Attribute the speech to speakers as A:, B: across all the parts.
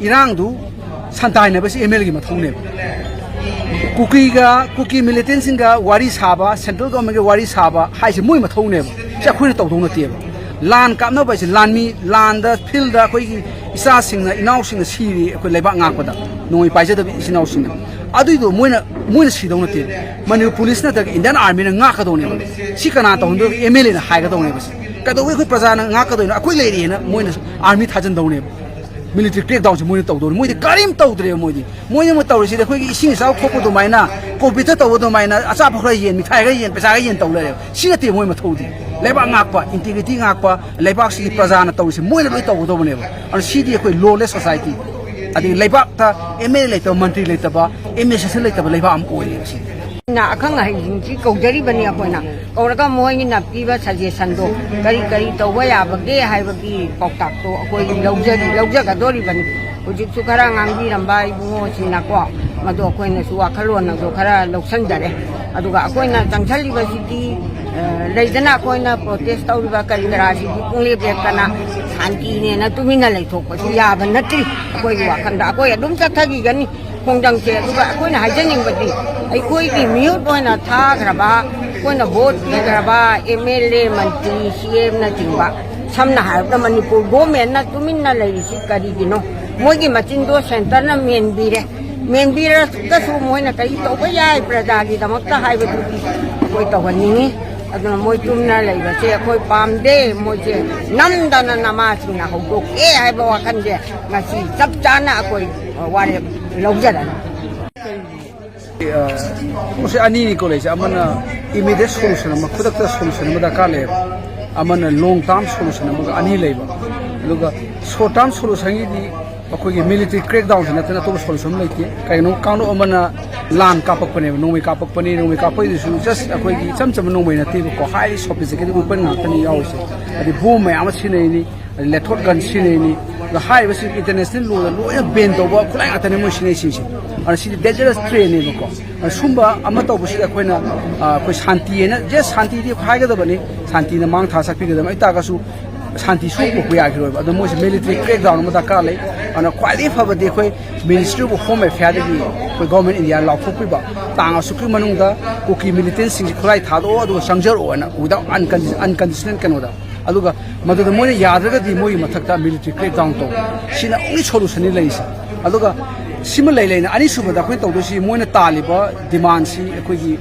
A: irangdu santai na basi ML gi mathune kuki militant singa wari saba central government ga wari saba haise moi mathune cha khoina tawdong na te lan ka na basi lan mi lan da field da khoi isa singna inaw singna siri khoi leba ngak pada noi paisa da inaw singna adu do moina sidong na te mani police na da Indian army na ngak ka do ne si kana tawng do ML na hai ka do ne basi ka do khoi praja na ngak ka do na khoi le ri na moina army thajan do ne military crackdown se moina tawdo moidi karim tawdre moidi mo tawrisi de khoi ising saw khopo do maina covid ta tawdo maina acha phokra yen mithai ga yen pesa ga yen tawle si te moi ma thodi leba ngakpa integrity ngakpa lebak si praja na tawsi moina loi tawdo bane ba an si di khoi lawless society adi lebak ta ML le to mantri le ta ba MSS le ta ba leba am oi si
B: na akhang hai ji ko jari bani apoina kauraga moi ni na piba suggestion do kari to wa ya ba ge hai ba ki poktak to akoi laujja ga dori bani uji su khara ngang bi ram bai bungo sina ko ma do akoi na su wa khalon na do khara loksan jare aduga akoi na tangthali ba siti leidana akoi na protest tauri ba kari ra si pungli be kana shanti ne na tumina lai thok ba ya ba natri akoi wa khanda akoi adum cha thagi gani khongjang che aduga akoi na haijaning ba di ai koi ki miu toi na tha graba koi na vote graba MLA mantri CM na tingba samna ha na manipur government na tuminna lai si kari gino moi gi machin do center na men bi ra ka su moi na kai to ba yai praja gi damak ta hai ba tu koi to ni aduna moi tumna lai ba che koi pam de moi che nam dana nama sing na ho do e hai ba wa kan je ngasi chap chana koi wa le longja da
A: Mose ani ni college amana immediate solution ama khudak solution ama da kale amana long term solution ama ani leiba luga short term solution gi akoi gi military crackdown na tana to solution leite kai no kanu amana lan kapak pane nomai kapak su just akoi gi cham nomai na te ko highly sophisticated open na tani yawse adi boom mai ama sinai ni lethot gun sinai ni the high was international law ya ben to ba khulai atane mo sinai si and she dangerous train ni ko sumba ama to busi akoina ko shanti na je shanti di khai ga da bani shanti na mang tha sak pi ga mai ta ga su shanti su ko ya giro ba mo military crackdown ma da ka le ana kwali fa ba de khoi ministry of home affairs gi ko government india law fu pi ba tanga su ki manung da ko ki militant sing khulai tha do do sangjar o na without unconditional kanoda aduga madada moina yadraga di moi mathakta military crackdown to sina only solution ni leisi aduga sima leina ani subada khoi tawdo si moina taliba demand si khoi gi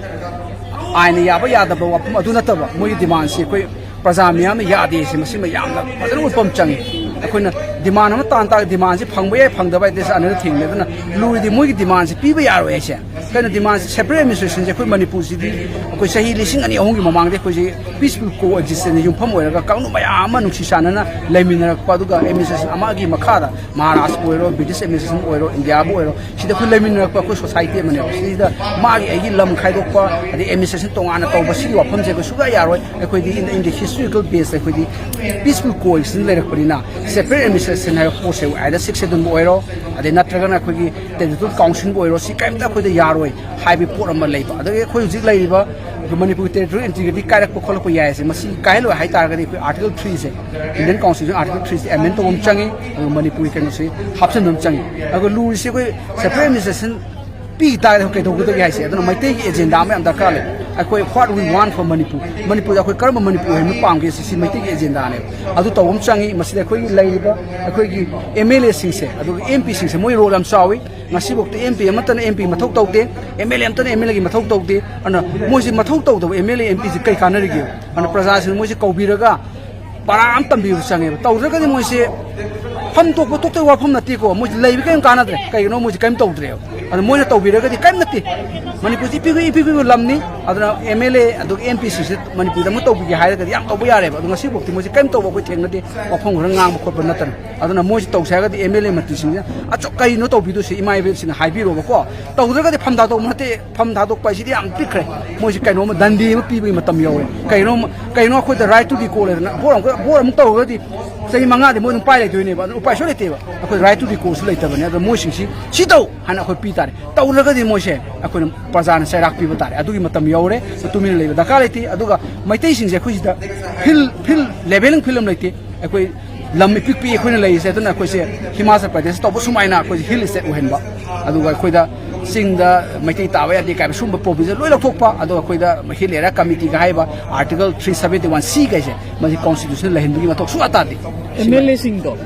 A: aina yaba yadaba wapum aduna taba moi demand si khoi praja miyam yade si masima yamna padana upam changi akoina demand ama tan ta demand si phangba ya phangdaba this another thing ne na lui di moi demand si piba yaro ese kana demand separate administration je khoi manipur si di khoi sahi lising ani ahong gi mamang de khoi peaceful coexistence ni yumpham oiraga kaunu mayam anu si sanana leminara paduga administration ama gi makhara maharashtra oiro british administration oiro india bo oiro sida khoi leminara pa khoi society mane sida magi agi lam khaidok pa adi administration tongana tawba si wafam je ko suga yaroi khoi di in the historical base khoi di peaceful coexistence le rakparina separate administration ha force aida section bo oiro adi natraga khoi gi territorial council bo oiro si kaimta khoi da yaroi haibi port ama leiba adi khoi jik leiba Manipur territorial integrity kairak po kholo po yai se masi kailo hai tar gani article 3 se Indian constitution article 3 se amend to changi Manipur kan se hapsan dum changi ago lu se ko separate administration pi ta ke to ko yai se adon mai te agenda ma am darkar le akoi what we want for Manipur akoi karma Manipur he pam ke si mai te agenda ne adu to changi masi akoi leiba akoi gi MLA sing se adu MP sing se moi role am sawi ngasi bok te MP amatan MP mathok tawte MLA amtan MLA gi mathok tawte ana moi si mathok taw MLA MP si kai kanari gi ana praja sin moi si kaubiraga param tambi sange tawraga ni moi si pham to ko to wa pham nati ko moi leibi kai kana dre kai no moi kai tawdre ana moi na tawbiraga di kai nati Manipur si ipi lamni aduna MLA adu MP si Manipur da mo tawbi gi haira ga yam tawbu yare adu ngasi bok ti moi si kai tawba ko theng nati wa phang ro ngang ko pa natan aduna moi si tawsa ga di MLA mati sing a chok kai no tawbi du si imai be sin hai bi ro ko tawraga di pham da to mate pham da to pa si di am pikre moi si kai no ma dandi ma pi bi matam yawe kai no ko the right to recall na boram mu taw ga di sei manga di mo pai le tu ne ba upai so le te ba ko right to recall su le ta ba ne adu moi sing si taw hana ko pi tare tawraga di moi se ko Pazan Sarak people tare adugi matam yore tumin le dakar leti aduga maitai sing je khuji da fil leveling film leti akoi lam mi pik pi khoi na lai se to na khoi se Himachal Pradesh to bu sumai na khoi hill state u hen ba adu ga khoi da sing da mai ti ta wa ya di ka sum ba provision loi la thok pa adu khoi da hill area committee ga hai ba article 371C ga se ma constitution la hin bi ma thok su ata di
C: MLA sing do